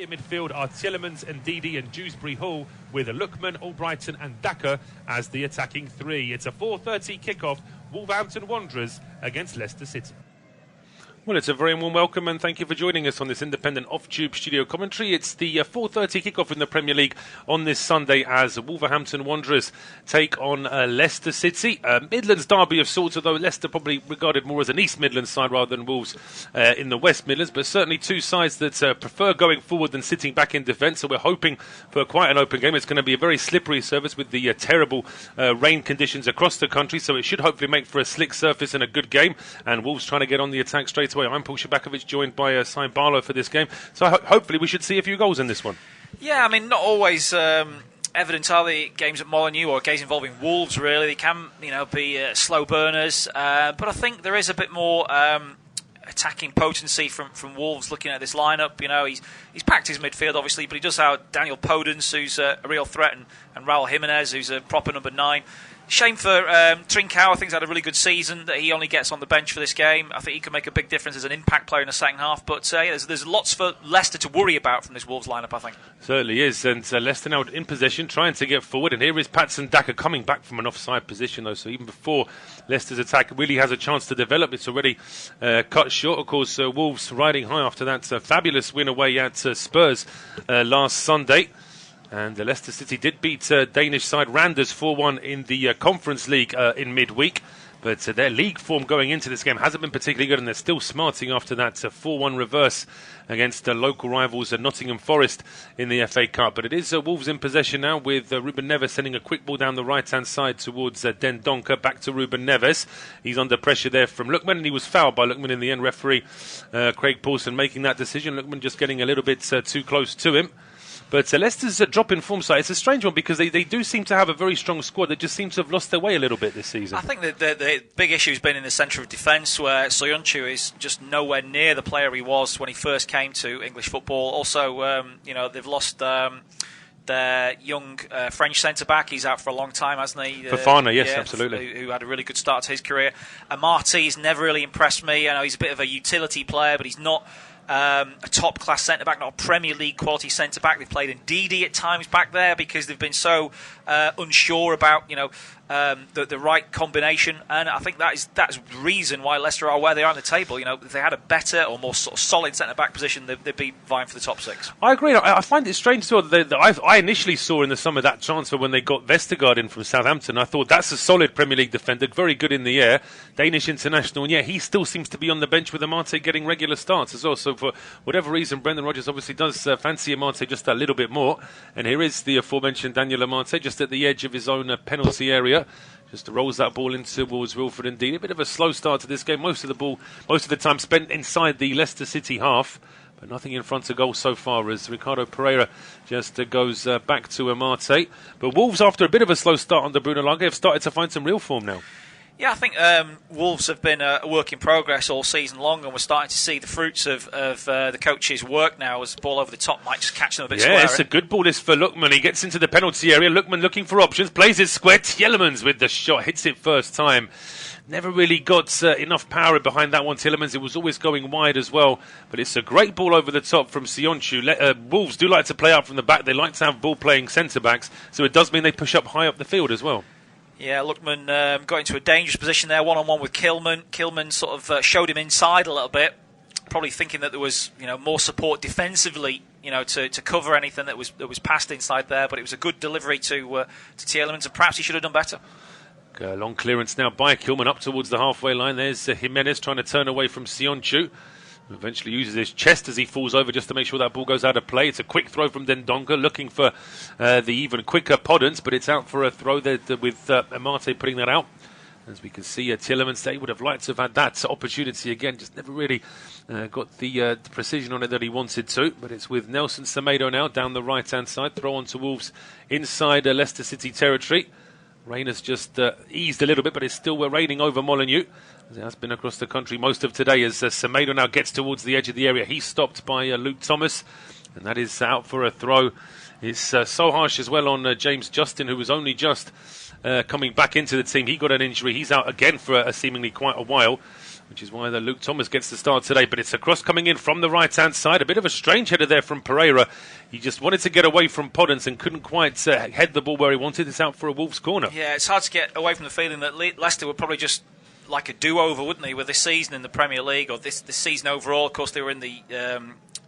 In midfield are Tielemans, Ndidi and Dewsbury Hall, with Lookman, Albrighton and Daka as the attacking three. It's a 4:30 kickoff, Wolverhampton Wanderers against Leicester City. Well, it's a very warm welcome and thank you for joining us on this independent off-tube studio commentary. It's the 4:30 kickoff in the Premier League on this Sunday as Wolverhampton Wanderers take on Leicester City. Midlands derby of sorts, although Leicester probably regarded more as an East Midlands side rather than Wolves in the West Midlands, but certainly two sides that prefer going forward than sitting back in defence, so we're hoping for quite an open game. It's going to be a very slippery surface with the terrible rain conditions across the country, so it should hopefully make for a slick surface and a good game, and Wolves trying to get on the attack straight away. I'm Paul Szczerbakowicz, joined by Barlow for this game. So hopefully we should see a few goals in this one. Yeah, I mean, not always evident are the games at Molinuex or games involving Wolves, really. They can, be slow burners. But I think there is a bit more attacking potency from Wolves looking at this lineup. He's packed his midfield, obviously, but he does have Daniel Podence, who's a real threat, and Raul Jimenez, who's a proper number 9. Shame for Trincao. I think he's had a really good season that he only gets on the bench for this game. I think he could make a big difference as an impact player in the second half. But there's lots for Leicester to worry about from this Wolves lineup, I think. Certainly is. And Leicester now in possession, trying to get forward. And here is Patson Daka coming back from an offside position, though. So even before Leicester's attack really has a chance to develop, it's already cut short. Of course, Wolves riding high after that fabulous win away at Spurs last Sunday. And Leicester City did beat Danish side Randers 4-1 in the Conference League in midweek. But their league form going into this game hasn't been particularly good, and they're still smarting after that 4-1 reverse against local rivals Nottingham Forest in the FA Cup. But it is Wolves in possession now, with Ruben Neves sending a quick ball down the right-hand side towards Den Donker. Back to Ruben Neves. He's under pressure there from Lookman, and he was fouled by Lookman in the end. Referee Craig Paulson making that decision. Lookman just getting a little bit too close to him. But Leicester's drop in form side, it's a strange one because they do seem to have a very strong squad. They just seem to have lost their way a little bit this season. I think that the big issue has been in the centre of defence, where Soyuncu is just nowhere near the player he was when he first came to English football. Also, they've lost their young French centre-back. He's out for a long time, hasn't he? Fofana, yes, absolutely. Who had a really good start to his career. Amarty's never really impressed me. I know he's a bit of a utility player, but he's not a top-class centre-back, not a Premier League quality centre-back. They've played Ndidi at times back there because they've been so unsure about the right combination, and I think that's the reason why Leicester are where they are on the table. If they had a better or more sort of solid centre-back position, they'd be vying for the top 6. I agree. I find it strange too that I initially saw in the summer that transfer when they got Vestergaard in from Southampton. I thought that's a solid Premier League defender, very good in the air, Danish international, and he still seems to be on the bench with Amartey getting regular starts as well. So for whatever reason, Brendan Rodgers obviously does fancy Amartey just a little bit more. And here is the aforementioned Daniel Amartey just at the edge of his own penalty area. Just rolls that ball in towards Wilfred Ndidi. A bit of a slow start to this game. Most of the time spent inside the Leicester City half, but nothing in front of goal so far as Ricardo Pereira just goes back to Amartey. But Wolves, after a bit of a slow start under Bruno Lage, have started to find some real form now. Yeah, I think Wolves have been a work in progress all season long, and we're starting to see the fruits of the coach's work now, as the ball over the top might just catch them a bit square. Yeah, it's a good ball this for Lookman. He gets into the penalty area. Lookman looking for options, plays it square. Tielemans with the shot, hits it first time. Never really got enough power behind that one, Tielemans. It was always going wide as well. But it's a great ball over the top from Soyuncu. Wolves do like to play out from the back. They like to have ball-playing centre-backs, so it does mean they push up high up the field as well. Yeah, Lookman got into a dangerous position there, one-on-one with Kilman. Kilman sort of showed him inside a little bit, probably thinking that there was more support defensively, to cover anything that was passed inside there. But it was a good delivery to Tielemans, and perhaps he should have done better. Long clearance now by Kilman up towards the halfway line. There's Jimenez trying to turn away from Soyuncu. Eventually uses his chest as he falls over just to make sure that ball goes out of play. It's a quick throw from Dendonka, looking for the even quicker Podence, but it's out for a throw there with Amartey putting that out. As we can see, Tielemans, they would have liked to have had that opportunity again, just never really got the precision on it that he wanted to. But it's with Nelson Semedo now down the right-hand side, throw on to Wolves inside Leicester City territory. Rain has just eased a little bit, but it's still raining over Molinuex, as it has been across the country most of today. As Semedo now gets towards the edge of the area, he's stopped by Luke Thomas, and that is out for a throw. It's so harsh as well on James Justin, who was only just coming back into the team. He got an injury. He's out again for seemingly quite a while. which is why Luke Thomas gets the start today. But it's a cross coming in from the right-hand side. A bit of a strange header there from Pereira. He just wanted to get away from Podence and couldn't quite head the ball where he wanted. It's out for a Wolves corner. Yeah, it's hard to get away from the feeling that Leicester would probably just like a do-over, wouldn't they, with this season in the Premier League, or this season overall. Of course, they were in the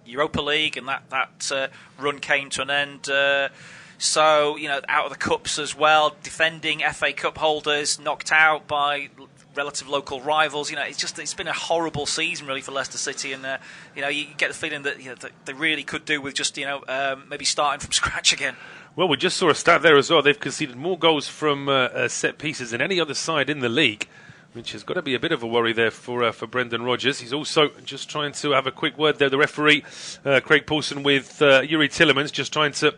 Europa League, and that run came to an end. So, out of the cups as well, defending FA Cup holders, knocked out by relative local rivals. It's been a horrible season really for Leicester City, and you get the feeling that that they really could do with just maybe starting from scratch again. Well, we just saw a stat there as well. They've conceded more goals from set pieces than any other side in the league, which has got to be a bit of a worry there for Brendan Rodgers. He's also just trying to have a quick word there. The referee, Craig Paulson, with Yuri Tillemans, just trying to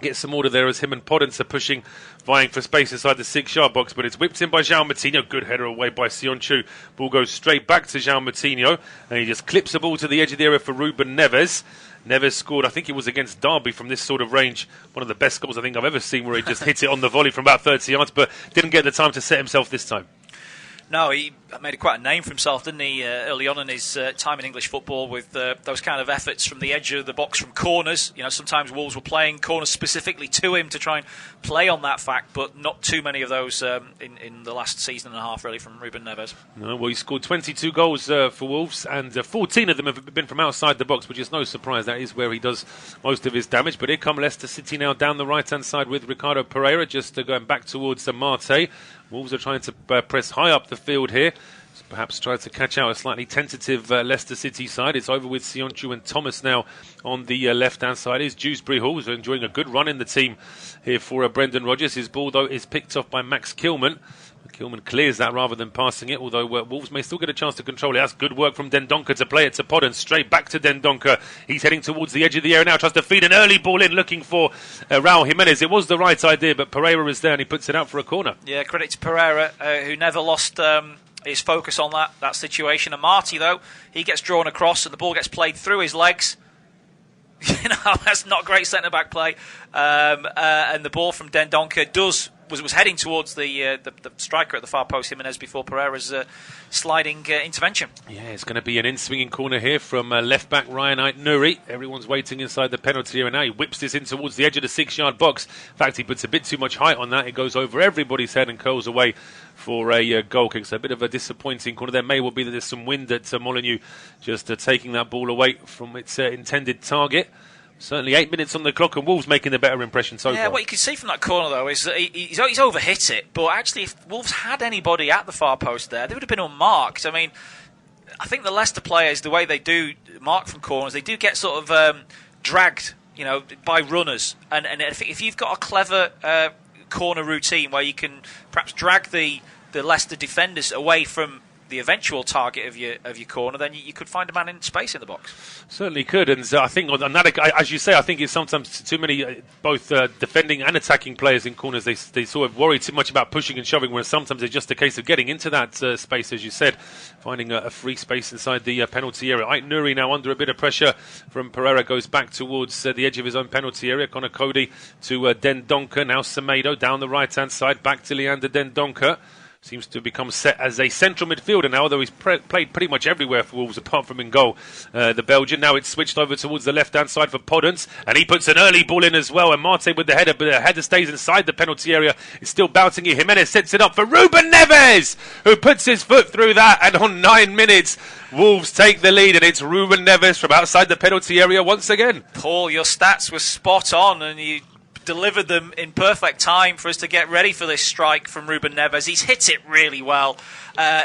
get some order there as him and Podence are vying for space inside the 6-yard box, but it's whipped in by João Moutinho. Good header away by Sionchu. Ball goes straight back to João Moutinho, and he just clips the ball to the edge of the area for Ruben Neves. Neves scored, I think it was against Derby from this sort of range. One of the best goals I think I've ever seen, where he just hit it on the volley from about 30 yards, but didn't get the time to set himself this time. No, he made quite a name for himself, didn't he, early on in his time in English football with those kind of efforts from the edge of the box from corners. Sometimes Wolves were playing corners specifically to him to try and play on that fact, but not too many of those in the last season and a half, really, from Ruben Neves. No, well, he scored 22 goals for Wolves, and 14 of them have been from outside the box, which is no surprise. That is where he does most of his damage. But here come Leicester City now down the right-hand side with Ricardo Pereira, just going back towards Marte. Wolves are trying to press high up the field here. Perhaps try to catch out a slightly tentative Leicester City side. It's over with Sionchu and Thomas now on the left-hand side. Is Dewsbury Hall, who's enjoying a good run in the team here for Brendan Rodgers. His ball, though, is picked off by Max Kilman. Kilman clears that rather than passing it, although Wolves may still get a chance to control it. That's good work from Dendoncker to play it to Podence. Straight back to Dendoncker. He's heading towards the edge of the area now. Tries to feed an early ball in, looking for Raul Jimenez. It was the right idea, but Pereira is there and he puts it out for a corner. Yeah, credit to Pereira, who never lost his focus on that situation. And Marty, though, he gets drawn across and the ball gets played through his legs. That's not great centre-back play. And the ball from Dendoncker was heading towards the striker at the far post, Jimenez, before Pereira's sliding intervention. Yeah, it's going to be an in-swinging corner here from left-back Ryan Ait-Nouri. Everyone's waiting inside the penalty area now. He whips this in towards the edge of the 6-yard box. In fact, he puts a bit too much height on that. It goes over everybody's head and curls away for a goal kick. So a bit of a disappointing corner. There may well be that there's some wind at Molinuex just taking that ball away from its intended target. Certainly 8 minutes on the clock and Wolves making the better impression so far. Yeah, what you can see from that corner, though, is that he's overhit it. But actually, if Wolves had anybody at the far post there, they would have been unmarked. I mean, I think the Leicester players, the way they do mark from corners, they do get sort of dragged, by runners. And if you've got a clever corner routine where you can perhaps drag the Leicester defenders away from the eventual target of your corner, then you could find a man in space in the box. Certainly could, and I think on that, as you say, I think it's sometimes too many both defending and attacking players in corners. They sort of worry too much about pushing and shoving, whereas sometimes it's just a case of getting into that space, as you said, finding a free space inside the penalty area. Ait-Nouri now under a bit of pressure from Pereira, goes back towards the edge of his own penalty area. Connor Cody to Dendoncker, now Semedo down the right-hand side, back to Leander Dendoncker. Seems to have become set as a central midfielder now, although he's played pretty much everywhere for Wolves apart from in goal. The Belgian, now it's switched over towards the left-hand side for Podence, and he puts an early ball in as well, and Marte with the header, but the header stays inside the penalty area. It's still bouncing here. Jimenez sets it up for Ruben Neves, who puts his foot through that, and on 9 minutes, Wolves take the lead, and it's Ruben Neves from outside the penalty area once again. Paul, your stats were spot on, and you delivered them in perfect time for us to get ready for this strike from Ruben Neves. He's hit it really well.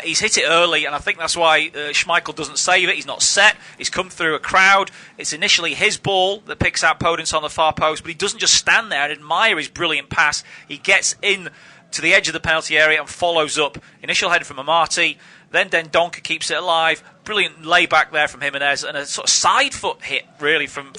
He's hit it early, and I think that's why Schmeichel doesn't save it. He's not set. He's come through a crowd. It's initially his ball that picks out Podence on the far post, but he doesn't just stand there and admire his brilliant pass. He gets in to the edge of the penalty area and follows up. Initial header from Amati, then Dendoncker keeps it alive. Brilliant layback there from Jimenez, and a sort of side foot hit, really, from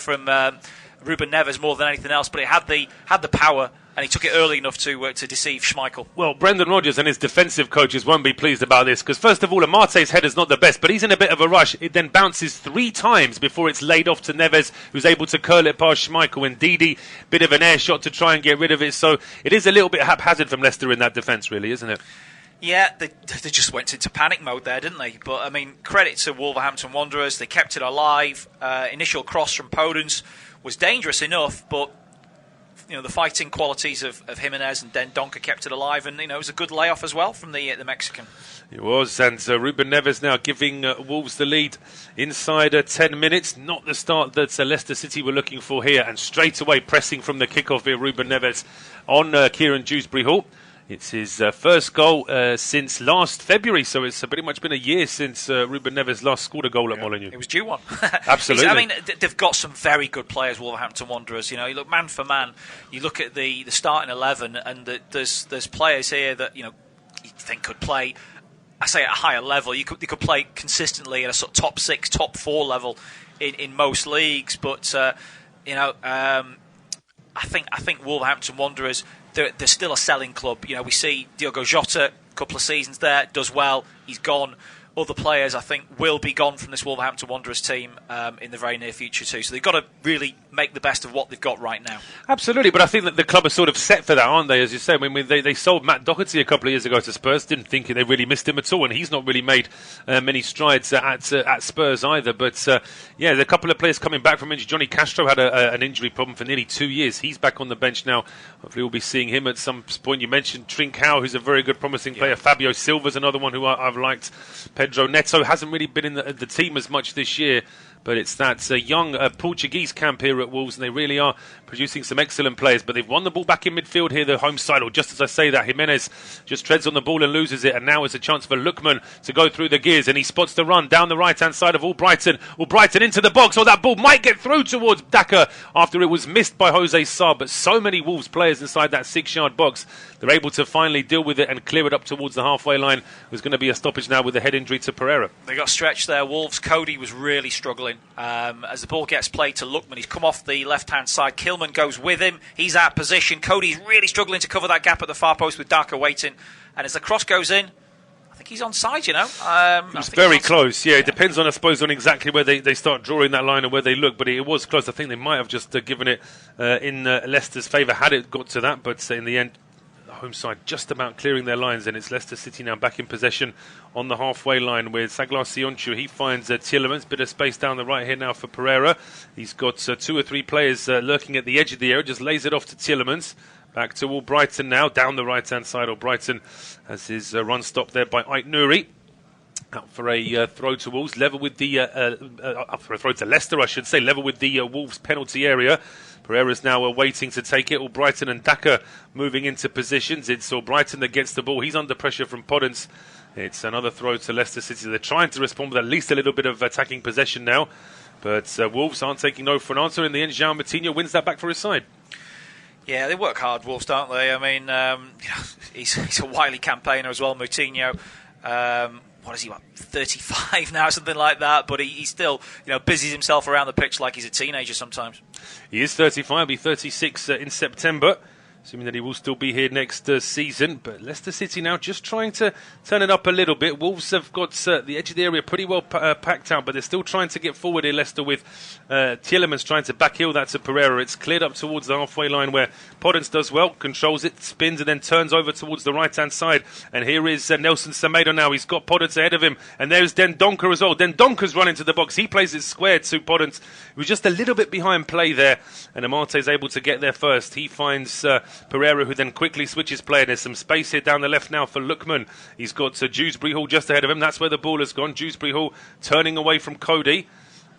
Ruben Neves more than anything else, but it had the power, and he took it early enough to deceive Schmeichel. Well, Brendan Rodgers and his defensive coaches won't be pleased about this, because first of all, Amate's header's not the best, but he's in a bit of a rush. It then bounces 3 times before it's laid off to Neves, who's able to curl it past Schmeichel, and Didi, bit of an air shot to try and get rid of it, so it is a little bit haphazard from Leicester in that defence, really, isn't it? Yeah, they just went into panic mode there, didn't they? But, I mean, credit to Wolverhampton Wanderers. They kept it alive. Initial cross from Podence was dangerous enough, but the fighting qualities of Jimenez and Dendoncker kept it alive, and it was a good layoff as well from the Mexican. It was, and Ruben Neves now giving Wolves the lead inside 10 minutes. Not the start that Leicester City were looking for here, and straight away pressing from the kickoff here, Ruben Neves on Kieran Dewsbury-Hall. It's his first goal since last February, so it's pretty much been a year since Ruben Neves last scored a goal at Molinuex. It was due one. Absolutely. I mean, they've got some very good players, Wolverhampton Wanderers. You look man for man, you look at the starting 11, and there's players here that you think could play, I say, at a higher level. They could play consistently at a sort of top 6, top 4 level in most leagues, but I think Wolverhampton Wanderers, they're still a selling club. We see Diogo Jota, a couple of seasons there, does well, he's gone. Other players, I think, will be gone from this Wolverhampton Wanderers team in the very near future too. So they've got to really make the best of what they've got right now. Absolutely, but I think that the club are sort of set for that, aren't they? As you say, I mean, they sold Matt Doherty a couple of years ago to Spurs. Didn't think they really missed him at all, and he's not really made many strides at Spurs either. But there's a couple of players coming back from injury. Johnny Castro had an injury problem for nearly 2 years. He's back on the bench now. Hopefully we'll be seeing him at some point. You mentioned Trincao, who's a very good, promising player. Fabio Silva's another one who I've liked. Pedro Neto hasn't really been in the team as much this year, but it's that young Portuguese camp here at Wolves, and they really are producing some excellent players. But they've won the ball back in midfield here, the home side, or just as I say that, Jimenez just treads on the ball and loses it, and now is a chance for Lookman to go through the gears, and he spots the run down the right-hand side of Albrighton. Albrighton into the box, that ball might get through towards Daka after it was missed by Jose Sarr, but so many Wolves players inside that 6-yard box, they're able to finally deal with it and clear it up towards the halfway line. There's going to be a stoppage now with a head injury to Pereira. They got stretched there, Wolves. Cody was really struggling. As the ball gets played to Lookman, he's come off the left-hand side. Kilman goes with him. He's out of position. Cody's really struggling to cover that gap at the far post with Daka waiting. And as the cross goes in, I think he's onside, It's very close. Yeah, it depends on, I suppose, on exactly where they start drawing that line and where they look. But it was close. I think they might have just given it in Leicester's favour had it got to that. But in the end, home side just about clearing their lines, and it's Leicester City now back in possession on the halfway line with Saglar Sionchu. He finds Tielemans, bit of space down the right here now for Pereira. He's got 2 or 3 players lurking at the edge of the area, just lays it off to Tielemans. Back to Albrighton now, down the right-hand side. Albrighton has his run stopped there by Ait Nouri. Out for a throw to Wolves, level with the up for a throw to Leicester, I should say, level with the Wolves penalty area. Pereira's now waiting to take it. Albrighton and Daka moving into positions. It's Albrighton that gets the ball. He's under pressure from Podence. It's another throw to Leicester City. They're trying to respond with at least a little bit of attacking possession now, but Wolves aren't taking no for an answer. In the end, João Moutinho wins that back for his side. Yeah, they work hard, Wolves, don't they? I mean, he's a wily campaigner as well, Moutinho. What is he, 35 now, something like that? But he still, busies himself around the pitch like he's a teenager sometimes. He is 35, he'll be 36 in September, assuming that he will still be here next season. But Leicester City now just trying to turn it up a little bit. Wolves have got the edge of the area pretty well packed out, but they're still trying to get forward here, Leicester, with Tielemans trying to backheel that to Pereira. It's cleared up towards the halfway line where Podence does well, controls it, spins, and then turns over towards the right-hand side. And here is Nelson Semedo now. He's got Podence ahead of him. And there's Dendoncker as well. Dendonker's run into the box. He plays it square to Podence. He was just a little bit behind play there. And Amate's able to get there first. He finds Pereira, who then quickly switches play. There's some space here down the left now for Lookman. He's got Dewsbury-Hall just ahead of him. That's where the ball has gone. Dewsbury-Hall turning away from Cody.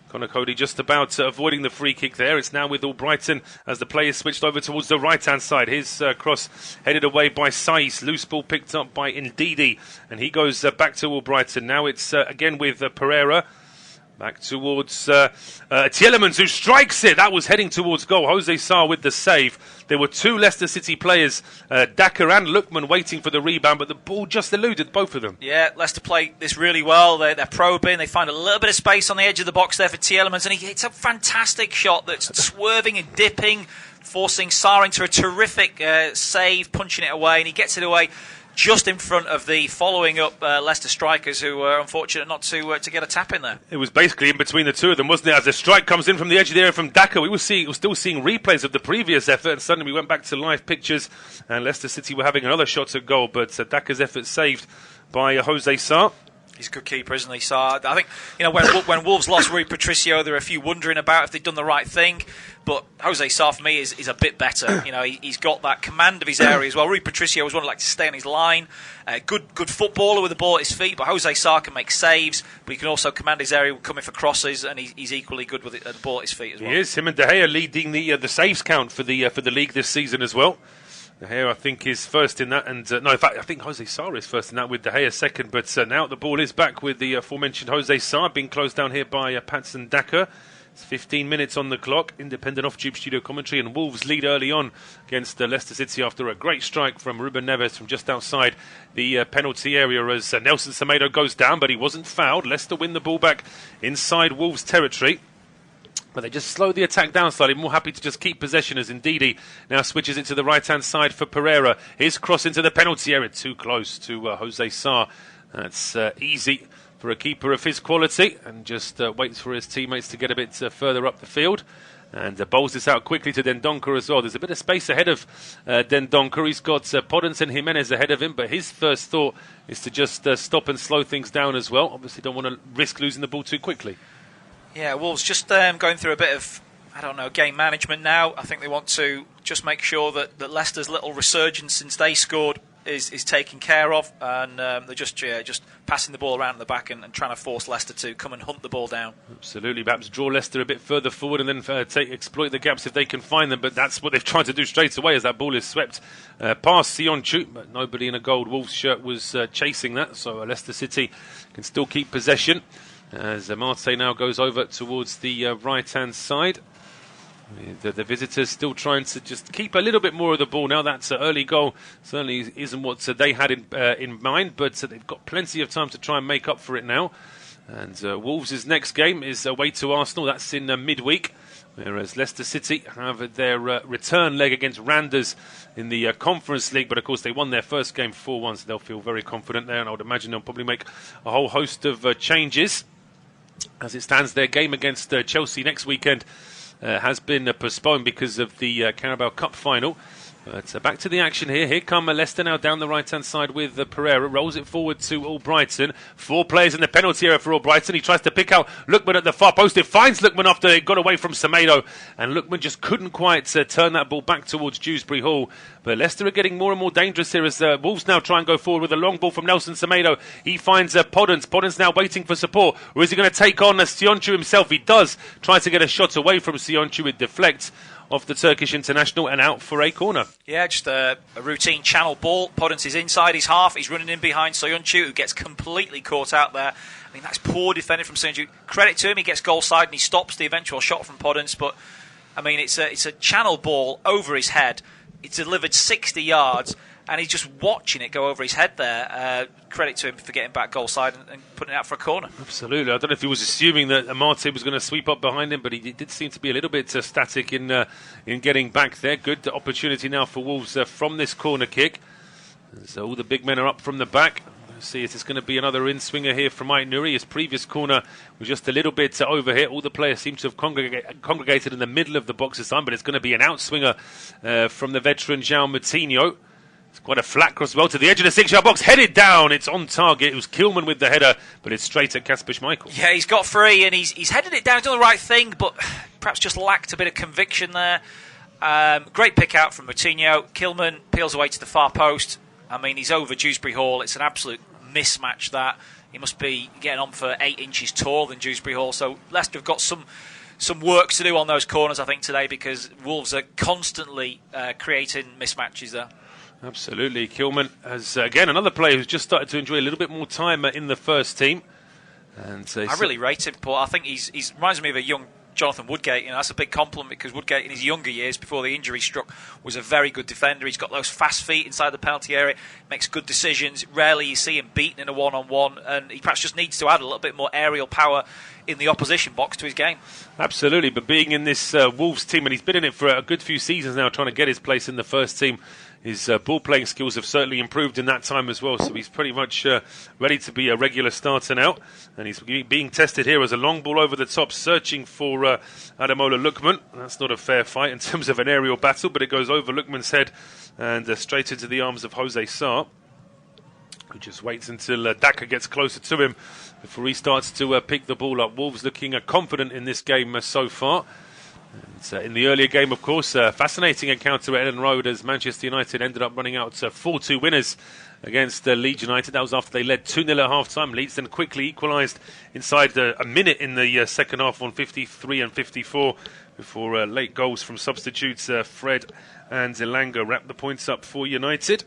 Connor Cody just about avoiding the free kick there. It's now with Albrighton as the play is switched over towards the right-hand side. His cross headed away by Saiz. Loose ball picked up by Ndidi. And he goes back to Albrighton. Now it's again with Pereira. Back towards Tielemans, who strikes it. That was heading towards goal. Jose Sarr with the save. There were 2 Leicester City players, Daka and Lookman, waiting for the rebound, but the ball just eluded both of them. Yeah, Leicester play this really well. They're probing. They find a little bit of space on the edge of the box there for Tielemans, and he hits a fantastic shot that's swerving and dipping, forcing Sarr into a terrific save, punching it away, and he gets it away just in front of the following up Leicester strikers, who were unfortunate not to get a tap in there. It was basically in between the two of them, wasn't it? As the strike comes in from the edge of the area from Daka, we were still seeing replays of the previous effort, and suddenly we went back to live pictures, and Leicester City were having another shot at goal, but Daka's effort saved by Jose Sarr. He's a good keeper, isn't he? So I think, when Wolves lost Rui Patricio, there were a few wondering about if they'd done the right thing. But Jose Sarr, for me, is a bit better. He's got that command of his area as well. Rui Patricio was one who liked to stay on his line. Good footballer with the ball at his feet. But Jose Sarr can make saves, but he can also command his area, coming for crosses, and he's equally good with the ball at his feet as well. He is. Him and De Gea leading the saves count for the league this season as well. De Gea, I think, is first in that, and in fact, I think Jose Sarr is first in that, with De Gea second. But now the ball is back with the aforementioned Jose Sarr being closed down here by Patson Daka. It's 15 minutes on the clock. Independent off-tube studio commentary, and Wolves lead early on against Leicester City after a great strike from Ruben Neves from just outside the penalty area as Nelson Semedo goes down, but he wasn't fouled. Leicester win the ball back inside Wolves territory. But they just slowed the attack down slightly, more happy to just keep possession as Ndidi now switches it to the right-hand side for Pereira. His cross into the penalty area, too close to Jose Sarr. That's easy for a keeper of his quality, and just waits for his teammates to get a bit further up the field. And bowls this out quickly to Dendoncker as well. There's a bit of space ahead of Dendoncker. He's got Podence and Jimenez ahead of him, but his first thought is to just stop and slow things down as well. Obviously don't want to risk losing the ball too quickly. Yeah, Wolves just going through a bit of, game management now. I think they want to just make sure that Leicester's little resurgence since they scored is taken care of, and they're just passing the ball around the back and trying to force Leicester to come and hunt the ball down. Absolutely, perhaps draw Leicester a bit further forward and then exploit the gaps if they can find them, but that's what they've tried to do straight away as that ball is swept past Sionchu, but nobody in a gold Wolves shirt was chasing that, so Leicester City can still keep possession. As Marte now goes over towards the right-hand side. The visitors still trying to just keep a little bit more of the ball now. That early goal certainly isn't what they had in mind, but they've got plenty of time to try and make up for it now. And Wolves' next game is away to Arsenal. That's in midweek, whereas Leicester City have their return leg against Randers in the Conference League. But of course they won their first game 4-1, so they'll feel very confident there, and I would imagine they'll probably make a whole host of changes. As it stands, their game against Chelsea next weekend has been postponed because of the Carabao Cup final. But back to the action here. Here come Leicester now down the right-hand side with Pereira. Rolls it forward to Albrighton. 4 players in the penalty area for Albrighton. He tries to pick out Lookman at the far post. It finds Lookman after it got away from Semedo. And Lookman just couldn't quite turn that ball back towards Dewsbury Hall. But Leicester are getting more and more dangerous here as Wolves now try and go forward with a long ball from Nelson Semedo. He finds Podence. Podence now waiting for support. Or is he going to take on Sionchu himself? He does. Try to get a shot away from Sionchu. It deflects off the Turkish international and out for a corner. Yeah, just a routine channel ball. Podence is inside his half. He's running in behind Soyuncu, who gets completely caught out there. I mean, that's poor defending from Soyuncu. Credit to him, he gets goal side and he stops the eventual shot from Podence. But, I mean, it's a channel ball over his head. It's delivered 60 yards, and he's just watching it go over his head there. Credit to him for getting back goal side and putting it out for a corner. Absolutely. I don't know if he was assuming that Marte was going to sweep up behind him, but he did seem to be a little bit static in getting back there. Good opportunity now for Wolves from this corner kick. So all the big men are up from the back. See, it's going to be another in-swinger here from Ait Nuri. His previous corner was just a little bit over here. All the players seem to have congregated in the middle of the box this time, but it's going to be an outswinger from the veteran João Moutinho. It's quite a flat cross well to the edge of the 6-yard box. Headed down. It's on target. It was Kilman with the header, but it's straight at Kasper Schmeichel. Yeah, he's got free and he's headed it down, done the right thing, but perhaps just lacked a bit of conviction there. Great pick out from Moutinho. Kilman peels away to the far post. I mean, he's over Dewsbury Hall. It's an absolute mismatch that. He must be getting on for 8 inches taller than Dewsbury Hall. So Leicester have got some work to do on those corners, I think, today, because Wolves are constantly creating mismatches there. Absolutely. Kilman has, again, another player who's just started to enjoy a little bit more time in the first team. And I really rate him, Paul. I think he reminds me of a young Jonathan Woodgate. You know, that's a big compliment, because Woodgate in his younger years before the injury struck was a very good defender. He's got those fast feet inside the penalty area, makes good decisions. Rarely you see him beaten in a one-on-one, and he perhaps just needs to add a little bit more aerial power in the opposition box to his game. Absolutely, but being in this Wolves team, and he's been in it for a good few seasons now, trying to get his place in the first team his ball playing skills have certainly improved in that time as well. So he's pretty much ready to be a regular starter now. And he's being tested here as a long ball over the top, searching for Ademola Lookman. That's not a fair fight in terms of an aerial battle, but it goes over Lookman's head and straight into the arms of Jose Sarr, who just waits until Daka gets closer to him before he starts to pick the ball up. Wolves looking confident in this game so far. And, in the earlier game, of course, fascinating encounter at Ellen Road as Manchester United ended up running out 4-2 winners against Leeds United. That was after they led 2-0 at half-time. Leeds then quickly equalised inside a minute in the second half on 53 and 54 before late goals from substitutes Fred and Elanga wrapped the points up for United.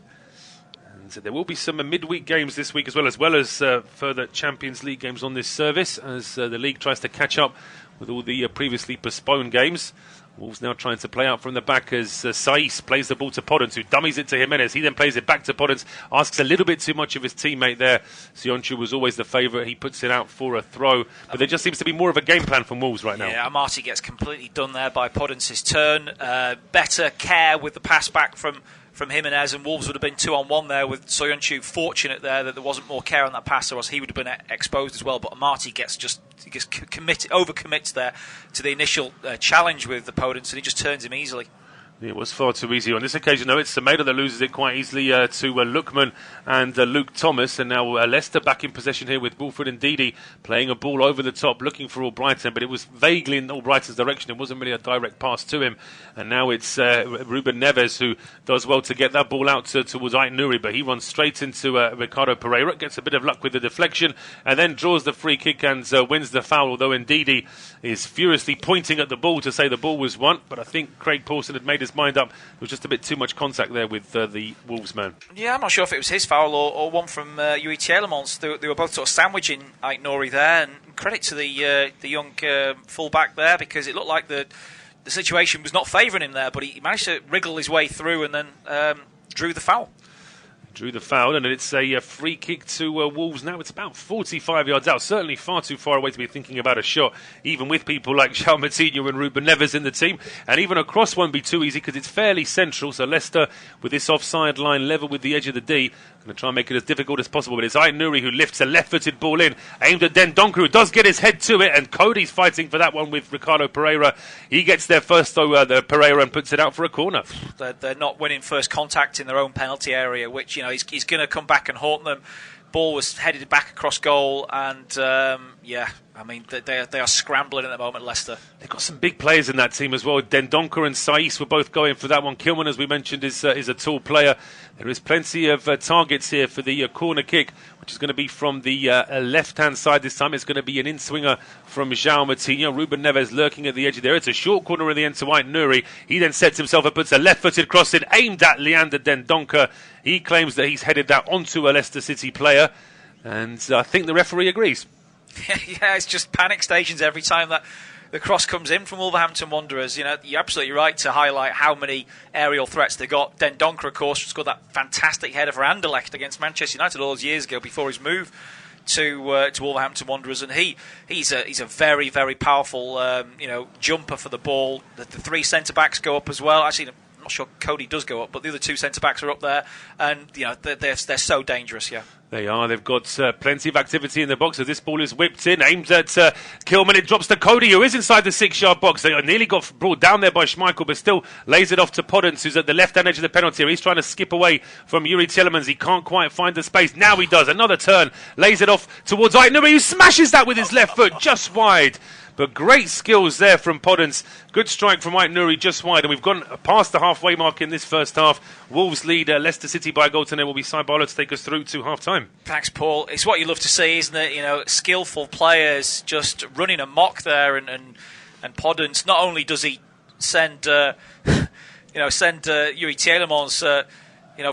There will be some midweek games this week as well as further Champions League games on this service as the league tries to catch up with all the previously postponed games. Wolves now trying to play out from the back as Saiss plays the ball to Podence, who dummies it to Jimenez. He then plays it back to Podence, asks a little bit too much of his teammate there. Sionchu was always the favourite. He puts it out for a throw. But there just seems to be more of a game plan from Wolves right now. Yeah, Amati gets completely done there by Podence's turn. Better care with the pass back from Jimenez, and Wolves would have been 2-on-1 there with Soyuncu. Fortunate there that there wasn't more care on that pass, or else he would have been exposed as well. But Amati overcommits there to the initial challenge with the Podence, and he just turns him easily. It was far too easy on this occasion, though. It's Semedo that loses it quite easily to Lookman and Luke Thomas. And now Leicester back in possession here with Wilfred Ndidi playing a ball over the top, looking for Albrighton. But it was vaguely in Albrighton's direction. It wasn't really a direct pass to him. And now it's Ruben Neves who does well to get that ball out towards Ait-Nouri. But he runs straight into Ricardo Pereira, gets a bit of luck with the deflection, and then draws the free kick and wins the foul. Although Ndidi is furiously pointing at the ball to say the ball was won. But I think Craig Pawson had made his mind up. There was just a bit too much contact there with the Wolves man. Yeah, I'm not sure if it was his foul or one from Yuri Tielemans. They were both sort of sandwiching Ait-Nouri there, and credit to the young full-back there, because it looked like the situation was not favouring him there, but he managed to wriggle his way through and then drew the foul. Drew the foul, and it's a free kick to Wolves now. It's about 45 yards out, certainly far too far away to be thinking about a shot, even with people like João Moutinho and Ruben Neves in the team. And even a cross won't be too easy because it's fairly central. So Leicester, with this offside line level with the edge of the D, going to try and make it as difficult as possible. But it's Ait-Nouri who lifts a left-footed ball in, aimed at Dendoncker, who does get his head to it, and Cody's fighting for that one with Ricardo Pereira. He gets there first, though, the Pereira, and puts it out for a corner. They're not winning first contact in their own penalty area, which, you know, he's going to come back and haunt them. Ball was headed back across goal, and I mean, they are scrambling at the moment, Leicester. They've got some big players in that team as well. Dendoncker and Saiss were both going for that one. Kilman, as we mentioned, is a tall player. There is plenty of targets here for the corner kick, which is going to be from the left-hand side this time. It's going to be an in-swinger from João Moutinho. Ruben Neves lurking at the edge there. It's a short corner in the end to Ait-Nouri. He then sets himself up, puts a left-footed cross in, aimed at Leander Dendoncker. He claims that he's headed that onto a Leicester City player, and I think the referee agrees. Yeah, it's just panic stations every time that the cross comes in from Wolverhampton Wanderers. You know, you're absolutely right to highlight how many aerial threats they got. Dendoncker, of course, scored that fantastic header for Anderlecht against Manchester United all those years ago before his move to Wolverhampton Wanderers, and he's a very, very powerful jumper for the ball. The three centre backs go up as well. Actually, I'm not sure Cody does go up, but the other two centre backs are up there, and you know they're so dangerous. Yeah. They are. They've got plenty of activity in the box. As this ball is whipped in, aimed at Kilman. It drops to Cody, who is inside the 6-yard box. They nearly got brought down there by Schmeichel, but still lays it off to Podence, who's at the left-hand edge of the penalty area. He's trying to skip away from Yuri Tielemans. He can't quite find the space. Now he does. Another turn. Lays it off towards Ait-Nouri, who smashes that with his left foot just wide. But great skills there from Podence. Good strike from Ait-Nouri just wide. And we've gone past the halfway mark in this first half. Wolves lead Leicester City by a goal to nil. Will be Cy Barlow to take us through to half-time. Thanks, Paul. It's what you love to see, isn't it? You know, skillful players just running amok there. And Podence, not only does he send Yuri Tielemans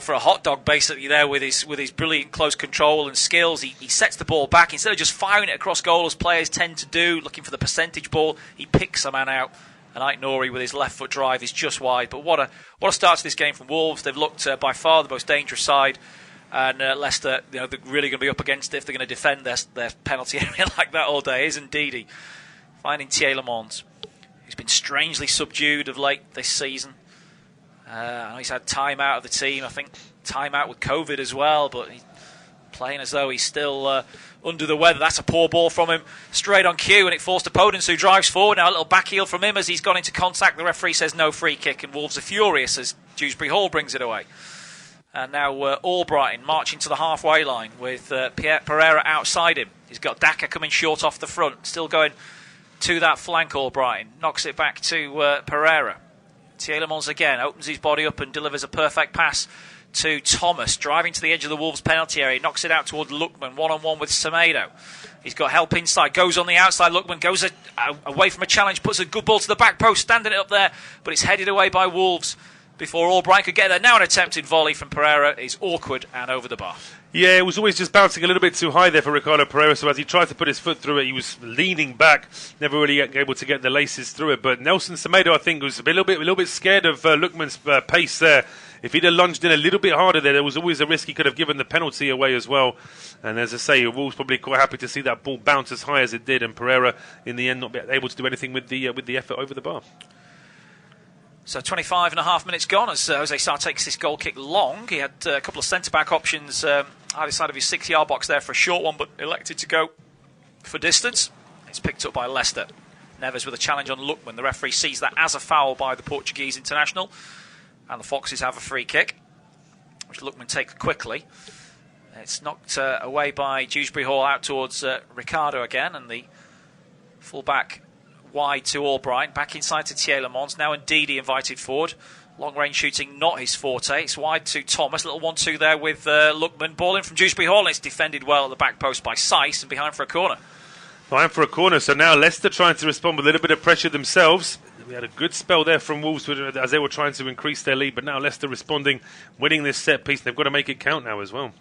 for a hot dog basically there with his brilliant close control and skills. He sets the ball back instead of just firing it across goal as players tend to do, looking for the percentage ball. He picks a man out, and Ait-Nouri with his left foot drive is just wide. But what a start to this game from Wolves. They've looked by far the most dangerous side, and Leicester, they're really going to be up against it if they're going to defend their penalty area like that all day. Isn't Ndidi finding Tielemans, who's been strangely subdued of late this season. I know he's had time out of the team. I think time out with COVID as well, but he's playing as though he's still under the weather. That's a poor ball from him, straight on cue, and it falls to Podence, who drives forward. Now a little back heel from him as he's gone into contact. The referee says no free kick, and Wolves are furious as Dewsbury Hall brings it away. And now Albrighton marching to the halfway line with Pierre Pereira outside him. He's got Daka coming short off the front, still going to that flank. Albrighton knocks it back to Pereira. Tielemans again opens his body up and delivers a perfect pass to Thomas, driving to the edge of the Wolves penalty area. He knocks it out toward Lookman, one-on-one with Semedo. He's got help inside, goes on the outside. Lookman goes away from a challenge, puts a good ball to the back post, standing it up there, but it's headed away by Wolves before Albright could get there. Now an attempted volley from Pereira is awkward and over the bar. Yeah, it was always just bouncing a little bit too high there for Ricardo Pereira, so as he tried to put his foot through it, he was leaning back, never really able to get the laces through it. But Nelson Semedo, I think, was a little bit scared of Lookman's pace there. If he'd have lunged in a little bit harder there was always a risk he could have given the penalty away as well. And as I say, Wolves probably quite happy to see that ball bounce as high as it did, and Pereira, in the end, not able to do anything with the effort over the bar. So 25 and a half minutes gone as Jose Sarr takes this goal kick long. He had a couple of centre-back options either side of his 6-yard box there for a short one, but elected to go for distance. It's picked up by Leicester. Neves with a challenge on Lookman. The referee sees that as a foul by the Portuguese international. And the Foxes have a free kick, which Lookman takes quickly. It's knocked away by Dewsbury Hall out towards Ricardo again, and the full-back wide to Albright, back inside to Tielemans. Now Ndidi invited forward. Long-range shooting, not his forte. It's wide to Thomas. Little 1-2 there with Lookman. Ball in from Dewsbury Hall, and it's defended well at the back post by Seiss, and behind for a corner. Behind for a corner, so now Leicester trying to respond with a little bit of pressure themselves. We had a good spell there from Wolves as they were trying to increase their lead, but now Leicester responding, winning this set piece. They've got to make it count now as well.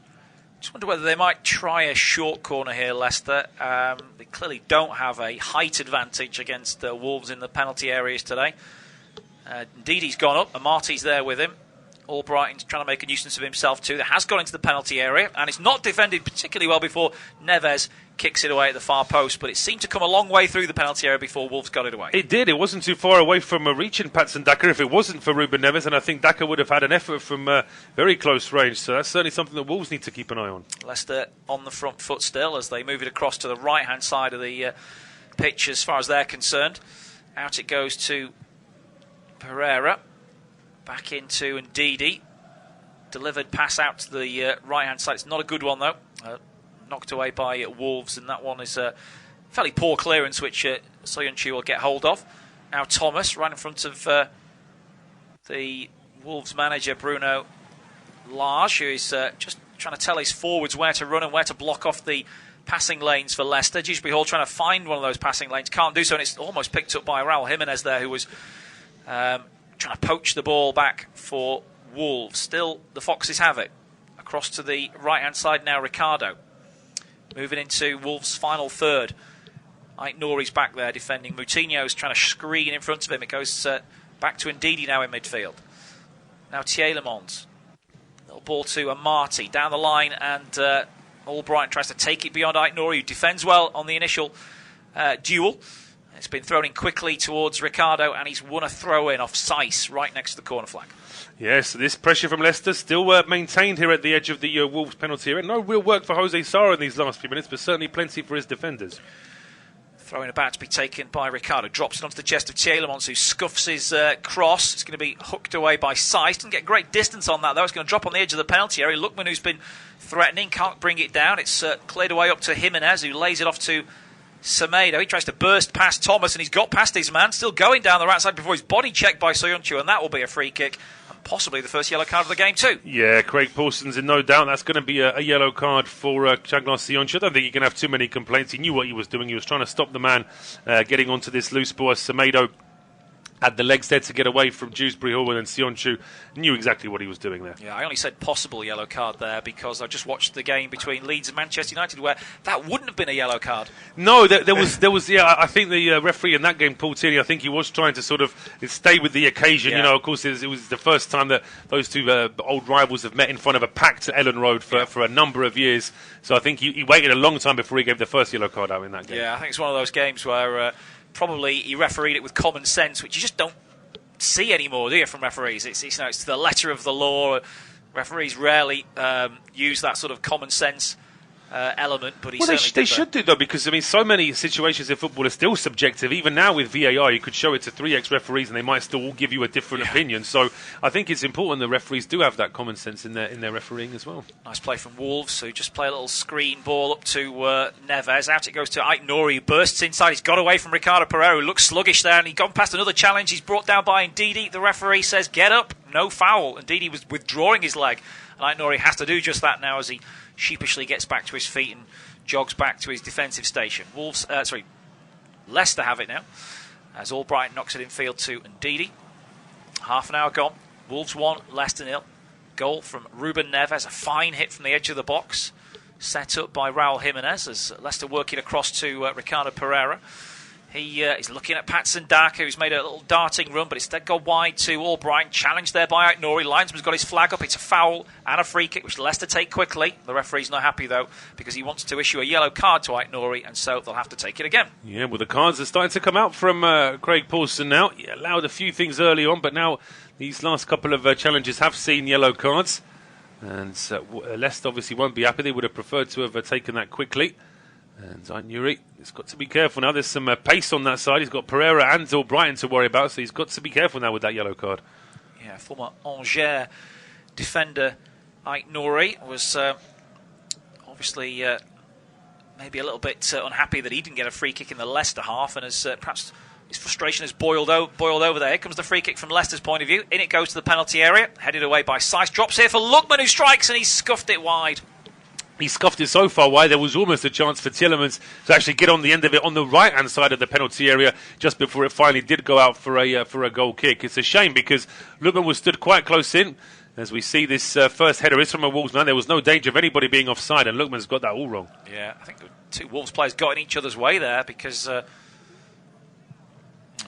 Just wonder whether they might try a short corner here, Leicester. They clearly don't have a height advantage against Wolves in the penalty areas today. Ndidi's gone up, Amarty's there with him. Albrighton's trying to make a nuisance of himself too. That has gone into the penalty area, and it's not defended particularly well before Neves kicks it away at the far post, but it seemed to come a long way through the penalty area before Wolves got it away. It did. It wasn't too far away from reaching Patson Daka if it wasn't for Ruben Neves, and I think Daka would have had an effort from very close range, so that's certainly something that Wolves need to keep an eye on. Leicester on the front foot still as they move it across to the right-hand side of the pitch as far as they're concerned. Out it goes to Pereira. Back into Ndidi. Delivered pass out to the right-hand side. It's not a good one, though. Knocked away by Wolves, and that one is a fairly poor clearance, which Soyuncu will get hold of. Now Thomas, right in front of the Wolves manager, Bruno Lage, who is just trying to tell his forwards where to run and where to block off the passing lanes for Leicester. Dewsbury Hall trying to find one of those passing lanes. Can't do so, and it's almost picked up by Raul Jimenez there, who was trying to poach the ball back for Wolves. Still, the Foxes have it. Across to the right-hand side now, Ricardo. Moving into Wolves' final third. Ait Nouri's back there defending. Moutinho's trying to screen in front of him. It goes back to Ndidi now in midfield. Now Tielemans. Little ball to Amarty down the line, and Albright tries to take it beyond Ait Nouri, who defends well on the initial duel. It's been thrown in quickly towards Ricardo, and he's won a throw-in off Seiss right next to the corner flag. Yes, this pressure from Leicester still maintained here at the edge of the Wolves penalty area. No real work for Jose Sarr in these last few minutes, but certainly plenty for his defenders. Throwing about to be taken by Ricardo. Drops it onto the chest of Tielemans, who scuffs his cross. It's going to be hooked away by Seiss. Doesn't get great distance on that, though. It's going to drop on the edge of the penalty area. Lookman, who's been threatening, can't bring it down. It's cleared away up to Jimenez, who lays it off to Semedo. He tries to burst past Thomas, and he's got past his man. Still going down the right side before he's body checked by Soyuncu, and that will be a free kick. Possibly the first yellow card of the game too. Yeah, Craig Paulson's in no doubt. That's going to be a yellow card for Caglar Soyuncu. I don't think he can have too many complaints. He knew what he was doing. He was trying to stop the man getting onto this loose ball. Semedo had the legs there to get away from Dewsbury Hall, and then Soyuncu knew exactly what he was doing there. Yeah, I only said possible yellow card there because I just watched the game between Leeds and Manchester United where that wouldn't have been a yellow card. No, there was. Yeah, I think the referee in that game, Paul Tierney, I think he was trying to sort of stay with the occasion. Yeah. You know, of course, it was the first time that those two old rivals have met in front of a packed Ellen Road for a number of years. So I think he waited a long time before he gave the first yellow card out in that game. Yeah, I think it's one of those games where probably he refereed it with common sense, which you just don't see anymore, do you, from referees? It's it's the letter of the law. Referees rarely use that sort of common sense element, but they should do, though, because so many situations in football are still subjective. Even now with VAR, you could show it to 3 ex-referees and they might still all give you a different opinion. So I think it's important that referees do have that common sense in their refereeing as well. Nice play from Wolves, who just play a little screen ball up to Neves. Out it goes to Ademola, who bursts inside. He's got away from Ricardo Pereira, who looks sluggish there, and he's gone past another challenge. He's brought down by Ndidi. The referee says, get up, no foul. Ndidi was withdrawing his leg, and Ademola has to do just that now as he sheepishly gets back to his feet and jogs back to his defensive station. Leicester have it now, as Albright knocks it in field to Ndidi. Half an hour gone. Wolves 1, Leicester 0. Goal from Ruben Neves, a fine hit from the edge of the box, set up by Raul Jimenez as Leicester working across to Ricardo Pereira. He is looking at Patson Daka, who's made a little darting run, but instead gone wide to Albright. Challenged there by Ademola. Linesman's got his flag up. It's a foul and a free kick, which Leicester take quickly. The referee's not happy, though, because he wants to issue a yellow card to Ademola, and so they'll have to take it again. Yeah, well, the cards are starting to come out from Craig Paulson now. He allowed a few things early on, but now these last couple of challenges have seen yellow cards. And Leicester obviously won't be happy. They would have preferred to have taken that quickly. And Ademola has got to be careful now. There's some pace on that side. He's got Pereira and Albrighton to worry about, so he's got to be careful now with that yellow card. Yeah, former Angers defender Ademola was obviously maybe a little bit unhappy that he didn't get a free kick in the Leicester half, and as perhaps his frustration has boiled over there. Here comes the free kick from Leicester's point of view. In it goes to the penalty area, headed away by Seiss. Drops here for Lookman, who strikes, and he's scuffed it wide. He scuffed it so far wide, there was almost a chance for Tielemans to actually get on the end of it on the right-hand side of the penalty area just before it finally did go out for a goal kick. It's a shame because Lookman was stood quite close in. As we see, this first header is from a Wolves man. There was no danger of anybody being offside, and Lookman's got that all wrong. Yeah, I think the 2 Wolves players got in each other's way there because I've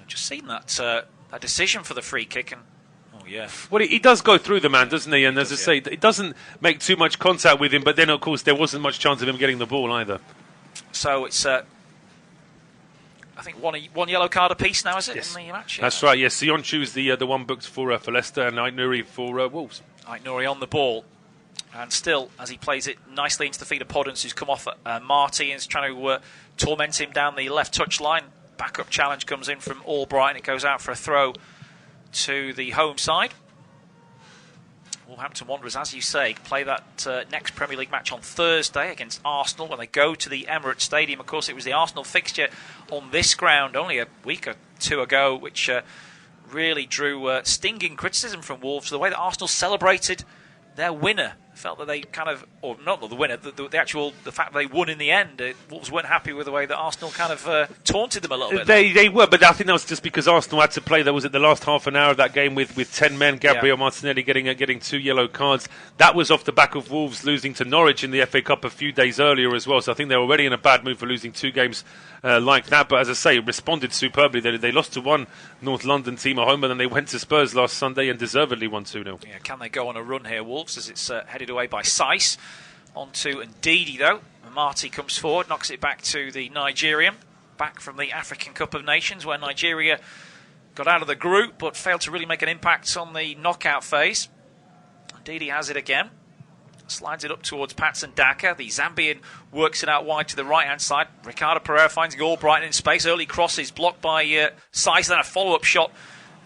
just seen that decision for the free kick, and yeah. Well, he does go through the man, doesn't he? And as I say, it doesn't make too much contact with him, but then, of course, there wasn't much chance of him getting the ball either. So it's, I think, one yellow card apiece now, is it, yes. in the match? Yeah. That's right, yes. Sion choose the one booked for Leicester, and Ademola for Wolves. Ademola on the ball. And still, as he plays it nicely into the feet of Podence, who's come off Marty and is trying to torment him down the left touch line. Backup challenge comes in from Albright, and it goes out for a throw to the home side. Wolverhampton Wanderers, as you say, play that next Premier League match on Thursday against Arsenal when they go to the Emirates Stadium. Of course, it was the Arsenal fixture on this ground only a week or 2 ago, which really drew stinging criticism from Wolves. The way that Arsenal celebrated their winner, felt that they kind of, or not the winner, the fact that they won in the end. Wolves weren't happy with the way that Arsenal kind of taunted them a little bit. They were, but I think that was just because Arsenal had to play. That was at the last half an hour of that game with 10 men. Gabriel Martinelli getting 2 yellow cards. That was off the back of Wolves losing to Norwich in the FA Cup a few days earlier as well. So I think they're already in a bad mood for losing 2 games like that. But as I say, responded superbly. They lost to one North London team at home, and then they went to Spurs last Sunday and deservedly won 2-0. Yeah, can they go on a run here, Wolves, as it's headed away by Seiss. On to Ndidi, though. Marty comes forward, knocks it back to the Nigerian. Back from the African Cup of Nations, where Nigeria got out of the group, but failed to really make an impact on the knockout phase. Ndidi has it again. Slides it up towards Patson Daka. The Zambian works it out wide to the right-hand side. Ricardo Pereira finds Albrighton in space. Early crosses blocked by Seiss. Then a follow-up shot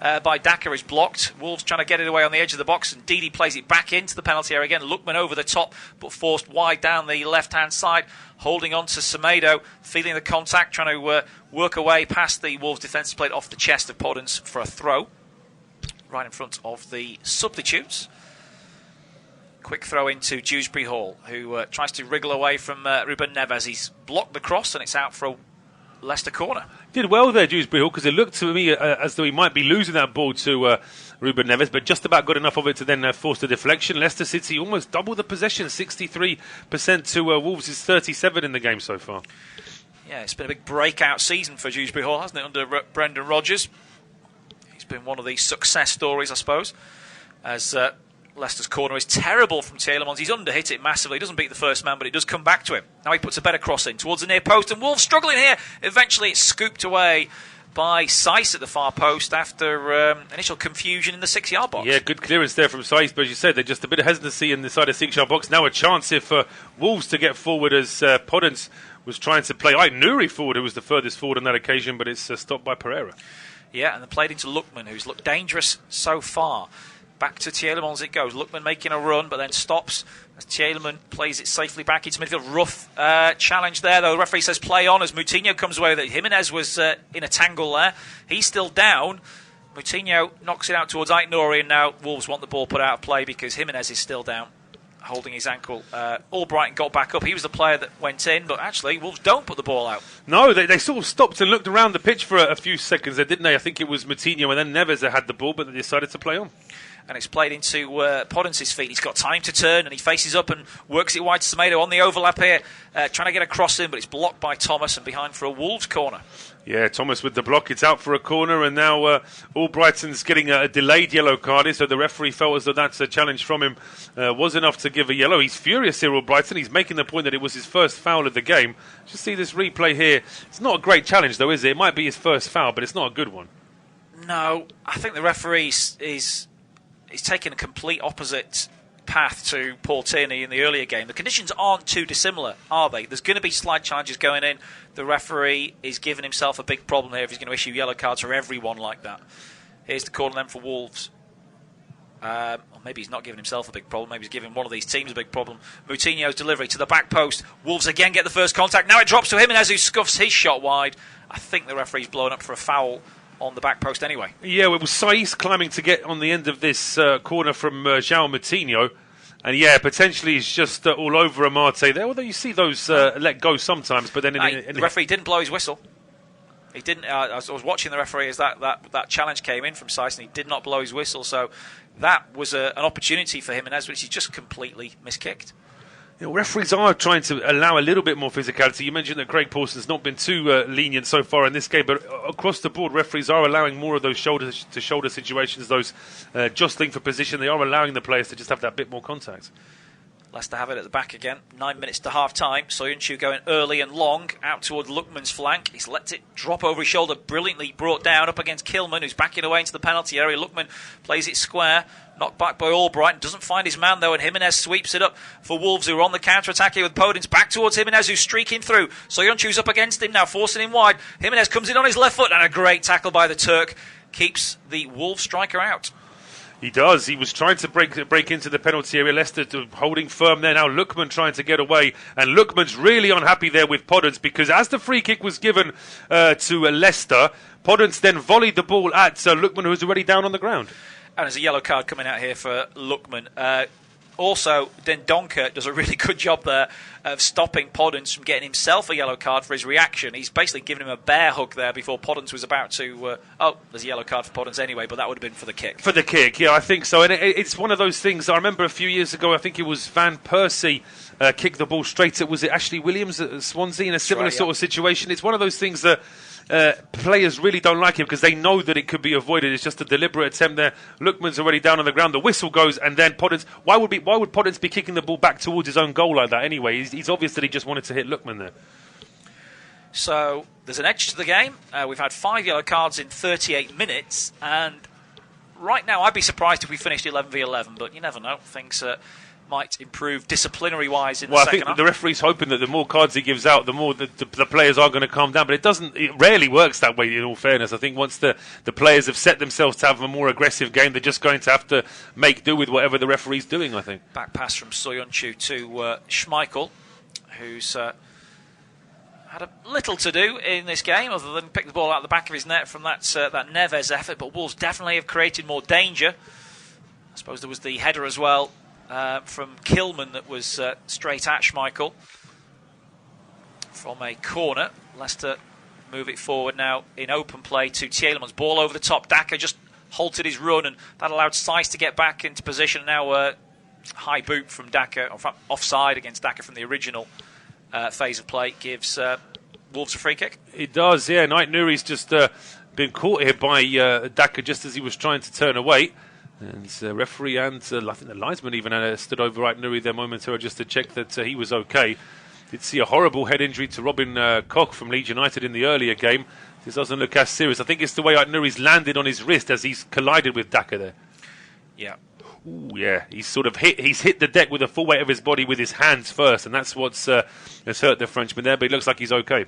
by Daka is blocked. Wolves trying to get it away on the edge of the box, and Ndidi plays it back into the penalty area again. Lookman over the top, but forced wide down the left-hand side, holding on to Semedo, feeling the contact, trying to work away past the Wolves defence, played off the chest of Podence for a throw, right in front of the substitutes. Quick throw into Dewsbury Hall, who tries to wriggle away from Ruben Neves. He's blocked the cross, and it's out for a Leicester corner. Did well there, Dewsbury Hall, because it looked to me as though he might be losing that ball to Ruben Neves, but just about good enough of it to then force the deflection. Leicester City almost double the possession, 63% to Wolves' 37% in the game so far. Yeah, it's been a big breakout season for Dewsbury Hall, hasn't it, under Brendan Rodgers? He's been one of these success stories, I suppose, as Leicester's corner is terrible from Tielemans. He's underhit it massively. He doesn't beat the first man, but it does come back to him. Now he puts a better cross in towards the near post, and Wolves struggling here. Eventually it's scooped away by Seiss at the far post after initial confusion in the 6-yard box. Yeah, good clearance there from Seiss, but as you said, there's just a bit of hesitancy inside the 6-yard box. Now a chance here for Wolves to get forward as Podence was trying to play Nuri forward, who was the furthest forward on that occasion, but it's stopped by Pereira. Yeah, and then played into Lookman, who's looked dangerous so far. Back to Tielemans it goes. Lookman making a run, but then stops as Tielemans plays it safely back into midfield. Rough challenge there, though. The referee says play on as Moutinho comes away with it. Jimenez was in a tangle there. He's still down. Moutinho knocks it out towards Aitnouri, and now Wolves want the ball put out of play because Jimenez is still down, holding his ankle. Albrighton got back up. He was the player that went in, but actually Wolves don't put the ball out. No, they sort of stopped and looked around the pitch for a few seconds there, didn't they? I think it was Moutinho and then Neves that had the ball, but they decided to play on. And it's played into Podence's feet. He's got time to turn, and he faces up and works it wide to Semedo on the overlap here, trying to get across him, but it's blocked by Thomas and behind for a Wolves corner. Yeah, Thomas with the block. It's out for a corner, and now Albrighton's getting a delayed yellow card, so the referee felt as though that's a challenge from him was enough to give a yellow. He's furious here, Albrighton. He's making the point that it was his first foul of the game. Just see this replay here. It's not a great challenge, though, is it? It might be his first foul, but it's not a good one. No, I think the referee is taking a complete opposite path to Paul Tierney in the earlier game. The conditions aren't too dissimilar, are they? There's going to be slight challenges going in. The referee is giving himself a big problem here if he's going to issue yellow cards for everyone like that. Here's the corner then for Wolves. Or maybe he's not giving himself a big problem. Maybe he's giving one of these teams a big problem. Moutinho's delivery to the back post. Wolves again get the first contact. Now it drops to Jimenez, who scuffs his shot wide. I think the referee's blown up for a foul on the back post anyway. Yeah, well, it was Saiz climbing to get on the end of this corner from João Moutinho. And yeah, potentially he's just all over Amate there. Although you see those let go sometimes, but then the referee didn't blow his whistle. He didn't. I was watching the referee as that challenge came in from Saiz, and he did not blow his whistle. So that was an opportunity for him, and which he just completely miskicked. You know, referees are trying to allow a little bit more physicality. You mentioned that Craig Pawson's not been too lenient so far in this game, but across the board, referees are allowing more of those shoulder-to-shoulder situations, those jostling for position. They are allowing the players to just have that bit more contact. Leicester have it at the back again. 9 minutes to half-time. Soyuncu going early and long out toward Lookman's flank. He's let it drop over his shoulder, brilliantly brought down up against Kilman, who's backing away into the penalty area. Lookman plays it square. Knocked back by Albrighton. Doesn't find his man, though, and Jimenez sweeps it up for Wolves, who are on the counter-attack here with Podence. Back towards Jimenez, who's streaking through. Soyuncu's up against him now, forcing him wide. Jimenez comes in on his left foot, and a great tackle by the Turk keeps the Wolves striker out. He does. He was trying to break into the penalty area. Leicester holding firm there. Now Lookman trying to get away. And Lookman's really unhappy there with Podence, because as the free kick was given to Leicester, Podence then volleyed the ball at Lookman, who was already down on the ground. And there's a yellow card coming out here for Lookman. Also, Dendoncker does a really good job there of stopping Podence from getting himself a yellow card for his reaction. He's basically given him a bear hug there before Podence was about to... there's a yellow card for Podence anyway, but that would have been for the kick. For the kick, yeah, I think so. And it's one of those things, I remember a few years ago, I think it was Van Persie kicked the ball straight at, was it Ashley Williams at Swansea in a similar sort of situation? It's one of those things that... players really don't like it because they know that it could be avoided. It's just a deliberate attempt there. Lookman's already down on the ground. The whistle goes, and then Podence. Why would Podence be kicking the ball back towards his own goal like that anyway? He's obvious that he just wanted to hit Lookman there. So there's an edge to the game. We've had 5 yellow cards in 38 minutes, and right now I'd be surprised if we finished 11v11, but you never know. Things might improve disciplinary-wise in the second half. I think the referee's hoping that the more cards he gives out, the more the players are going to calm down. But it rarely works that way, in all fairness. I think once the players have set themselves to have a more aggressive game, they're just going to have to make do with whatever the referee's doing, I think. Back pass from Soyuncu to Schmeichel, who's had a little to do in this game other than pick the ball out of the back of his net from that Neves effort. But Wolves definitely have created more danger. I suppose there was the header as well from Kilman that was straight at Schmeichel from a corner. Leicester move it forward now in open play to Tielemans. Ball over the top. Daka just halted his run, and that allowed Seiss to get back into position. Now high boot from Daka, offside against Daka from the original phase of play, gives Wolves a free kick. It does, yeah. Aitnouri's just been caught here by Daka just as he was trying to turn away. And the referee and I think the linesman even stood over Aitnouri there momentarily just to check that he was okay. Did see a horrible head injury to Robin Koch from Leeds United in the earlier game. This doesn't look as serious. I think it's the way Nuri's landed on his wrist as he's collided with Daka there. Yeah. Ooh, yeah, he's hit the deck with the full weight of his body with his hands first, and that's what's has hurt the Frenchman there, but it looks like he's okay.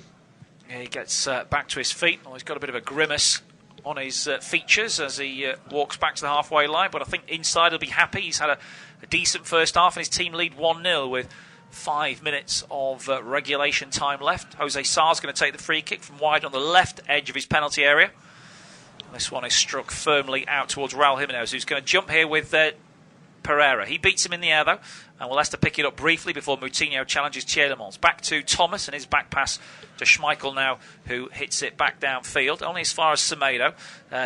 Yeah, he gets back to his feet. He's got a bit of a grimace on his features as he walks back to the halfway line, but I think inside he'll be happy. He's had a decent first half, and his team lead 1-0 with 5 minutes of regulation time left. Jose Sar's going to take the free kick from wide on the left edge of his penalty area. This one is struck firmly out towards Raul Jimenez, who's going to jump here with Pereira. He beats him in the air, though, and will have to pick it up briefly before Moutinho challenges Tielemans. Back to Thomas and his back pass to Schmeichel now, who hits it back downfield, only as far as Semedo.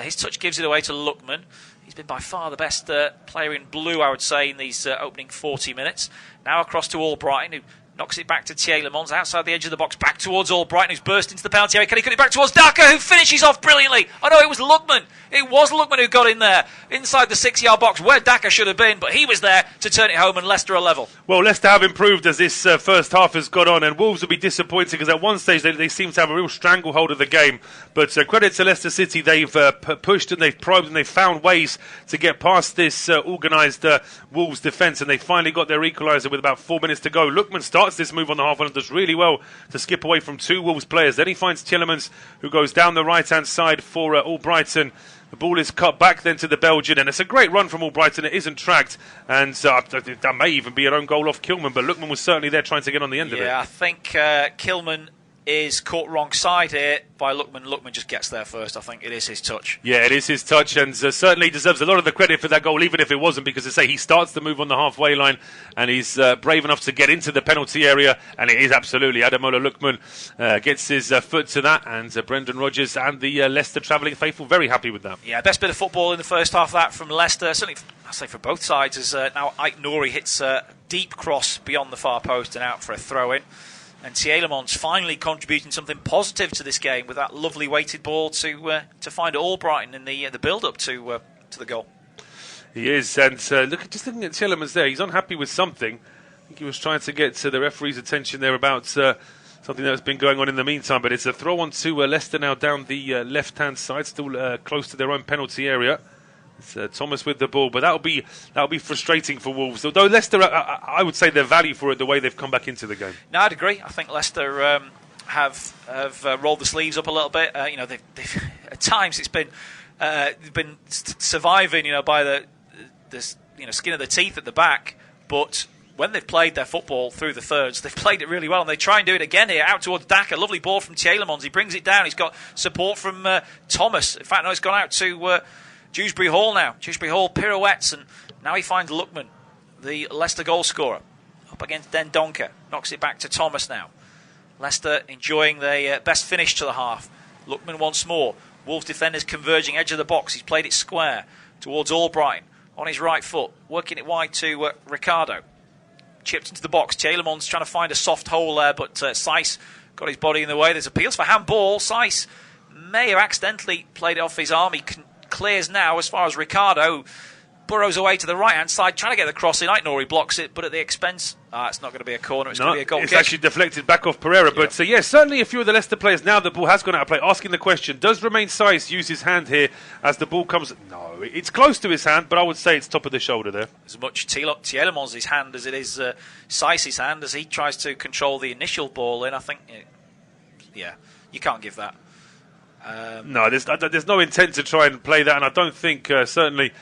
His touch gives it away to Lookman. He's been by far the best player in blue, I would say, in these opening 40 minutes. Now across to Albrighton, who knocks it back to Tielemans, outside the edge of the box, back towards Albrighton, who's burst into the penalty area. Can he cut it back towards Daka, who finishes off brilliantly? Oh no, it was Lookman. It was Lookman who got in there, inside the 6-yard box, where Daka should have been, but he was there to turn it home, and Leicester are level. Well, Leicester have improved as this first half has got on, and Wolves will be disappointed because at one stage they seem to have a real stranglehold of the game. But credit to Leicester City, they've pushed and they've probed and they've found ways to get past this organised Wolves defence, and they finally got their equaliser with about 4 minutes to go. Lookman starts this move on the half and does really well to skip away from 2 Wolves players. Then he finds Tielemans, who goes down the right-hand side for Albrighton. The ball is cut back then to the Belgian, and it's a great run from Albrighton. It isn't tracked, and that may even be an own goal off Kilman, but Lookman was certainly there trying to get on the end of it. Yeah, I think Kilman is caught wrong side here by Lookman. Lookman just gets there first. I think it is his touch. Yeah, it is his touch, and certainly deserves a lot of the credit for that goal, even if it wasn't, because I say he starts the move on the halfway line, and he's brave enough to get into the penalty area, and it is absolutely Ademola Lookman gets his foot to that, and Brendan Rodgers and the Leicester travelling faithful very happy with that. Yeah, best bit of football in the first half of that from Leicester, certainly I say for both sides, as now Ike Nouri hits a deep cross beyond the far post and out for a throw-in. And Tielemans finally contributing something positive to this game with that lovely weighted ball to find Albrighton in the build-up to the goal. He is, and looking at Tielemans there, he's unhappy with something. I think he was trying to get the referee's attention there about something that's been going on in the meantime. But it's a throw on to Leicester now down the left-hand side, still close to their own penalty area. It's Thomas with the ball, but that'll be frustrating for Wolves. Although Leicester, I would say their value for it the way they've come back into the game. No, I'd agree. I think Leicester have rolled the sleeves up a little bit. They've at times it's been they've been surviving, by the skin of the teeth at the back, but when they've played their football through the thirds, they've played it really well, and they try and do it again here, out towards Daka. Lovely ball from Tielemans. He brings it down. He's got support from Thomas. In fact, no, it's gone out to Dewsbury Hall now. Dewsbury Hall pirouettes, and now he finds Lookman, the Leicester goal scorer, up against Dendoncker. Knocks it back to Thomas now. Leicester enjoying their best finish to the half. Lookman once more. Wolves defenders converging edge of the box. He's played it square towards Albrighton on his right foot, working it wide to Ricardo. Chipped into the box. Tielemans trying to find a soft hole there, but Seiss got his body in the way. There's appeals for handball. Seiss may have accidentally played it off his arm. He clears now as far as Ricardo burrows away to the right hand side, trying to get the cross in. Nouri blocks it, but at the expense, it's not going to be a corner, it's going to be a goal kick. It's actually deflected back off Pereira. But certainly a few of the Leicester players, now the ball has gone out of play, asking the question, does Romain Seiss use his hand here as the ball comes? No, it's close to his hand, but I would say it's top of the shoulder there. As much Tielemans' hand as it is Seiss' hand, as he tries to control the initial ball in. I think, you can't give that. No, there's no intent to try and play that, and I don't think certainly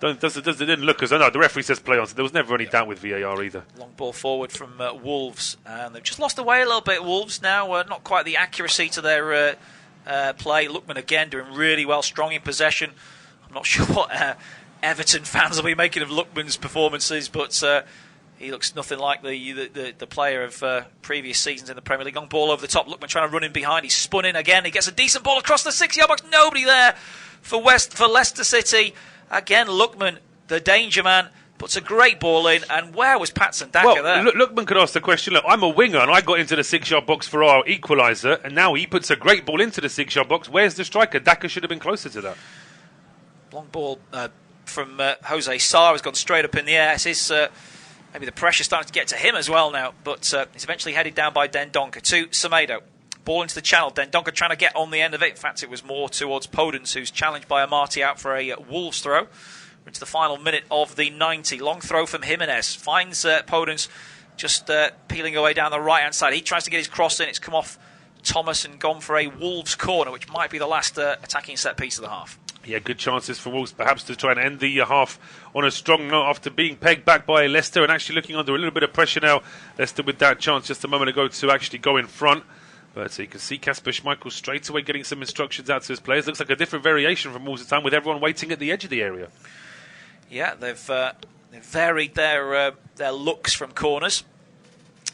it didn't look as though. No, the referee says play on, so there was never any doubt with VAR either. Long ball forward from Wolves, and they've just lost away a little bit. Wolves now, not quite the accuracy to their play. Lookman again doing really well, strong in possession. I'm not sure what Everton fans will be making of Lookman's performances, but he looks nothing like the player of previous seasons in the Premier League. Long ball over the top. Lookman trying to run in behind. He's spun in again. He gets a decent ball across the 6-yard box. Nobody there for Leicester City. Again, Lookman, the danger man, puts a great ball in. And where was Patson Daka there? Lookman could ask the question, look, I'm a winger and I got into the 6-yard box for our equaliser, and now he puts a great ball into the 6-yard box. Where's the striker? Daka should have been closer to that. Long ball from Jose Sarr has gone straight up in the air. Maybe the pressure starting to get to him as well now, but he's eventually headed down by Dendoncker to Semedo. Ball into the channel. Dendoncker trying to get on the end of it. In fact, it was more towards Podence, who's challenged by Amati out for a Wolves throw. We're into the final minute of the 90. Long throw from Jimenez. Finds Podence just peeling away down the right-hand side. He tries to get his cross in. It's come off Thomas and gone for a Wolves corner, which might be the last attacking set piece of the half. Yeah, good chances for Wolves perhaps to try and end the half on a strong note after being pegged back by Leicester and actually looking under a little bit of pressure now. Leicester with that chance just a moment ago to actually go in front. But you can see Kasper Schmeichel straight away getting some instructions out to his players. Looks like a different variation from Wolves' time with everyone waiting at the edge of the area. Yeah, they've varied their looks from corners.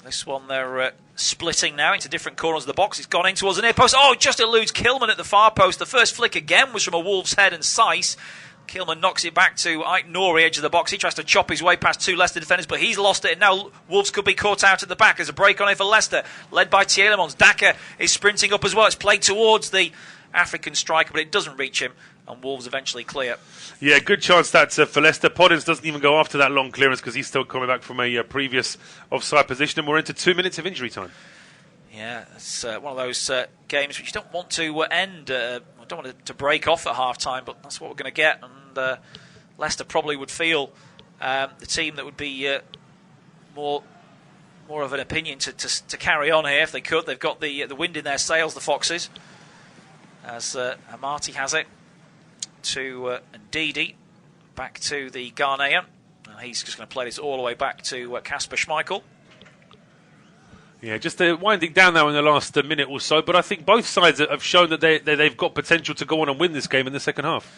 This one they're splitting now into different corners of the box. It's gone in towards the near post. Oh, just eludes Kilman at the far post. The first flick again was from a Wolves head and size. Kilman knocks it back to Ait Nouri, edge of the box. He tries to chop his way past two Leicester defenders, but he's lost it. And now Wolves could be caught out at the back. There's a break on it for Leicester, led by Tielemans. Daka is sprinting up as well. It's played towards the African striker, but it doesn't reach him. And Wolves eventually clear. Yeah, good chance that for Leicester. Podence doesn't even go after that long clearance because he's still coming back from a previous offside position. And we're into 2 minutes of injury time. Yeah, it's one of those games which you don't want to end. I don't want it to break off at half-time, but that's what we're going to get. And Leicester probably would feel the team that would be more of an opinion to carry on here if they could. They've got the wind in their sails, the Foxes, as Amati has it to Ndidi, back to the Ghanaian. And he's just going to play this all the way back to Kasper Schmeichel. Yeah, just winding down now in the last minute or so, but I think both sides have shown that they've got potential to go on and win this game in the second half.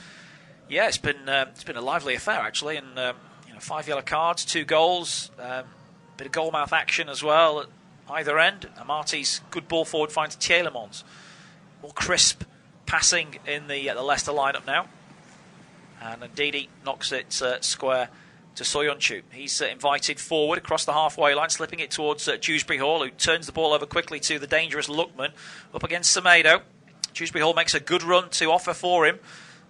Yeah, it's been a lively affair actually, and 5 yellow cards, 2 goals, bit of goalmouth action as well at either end. Amati's good ball forward finds Tielemans. More crisp passing in the Leicester lineup now, and Ndidi knocks it square to Soyuncu. He's invited forward across the halfway line, slipping it towards Dewsbury Hall, who turns the ball over quickly to the dangerous Lookman. Up against Semedo. Dewsbury Hall makes a good run to offer for him.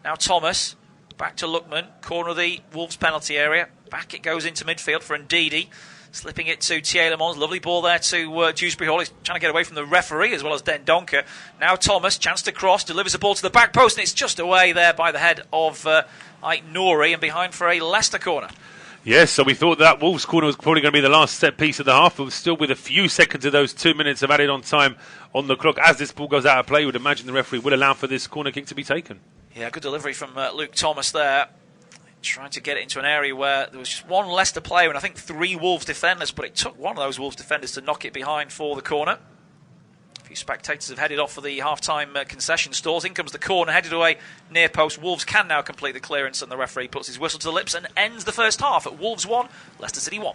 Now Thomas, back to Lookman, corner of the Wolves penalty area. Back it goes into midfield for Ndidi. Slipping it to Tielemans. Lovely ball there to Dewsbury Hall. He's trying to get away from the referee as well as Dendoncker. Now Thomas, chance to cross, delivers the ball to the back post, and it's just away there by the head of Ait Nouri and behind for a Leicester corner. Yes, so we thought that Wolves corner was probably going to be the last set piece of the half, but still with a few seconds of those 2 minutes of added on time on the clock. As this ball goes out of play, you would imagine the referee will allow for this corner kick to be taken. Yeah, good delivery from Luke Thomas there. Trying to get it into an area where there was just one Leicester player and I think 3 Wolves defenders, but it took one of those Wolves defenders to knock it behind for the corner. A few spectators have headed off for the half-time concession stalls. In comes the corner, headed away near post. Wolves can now complete the clearance and the referee puts his whistle to the lips and ends the first half at Wolves 1, Leicester City 1.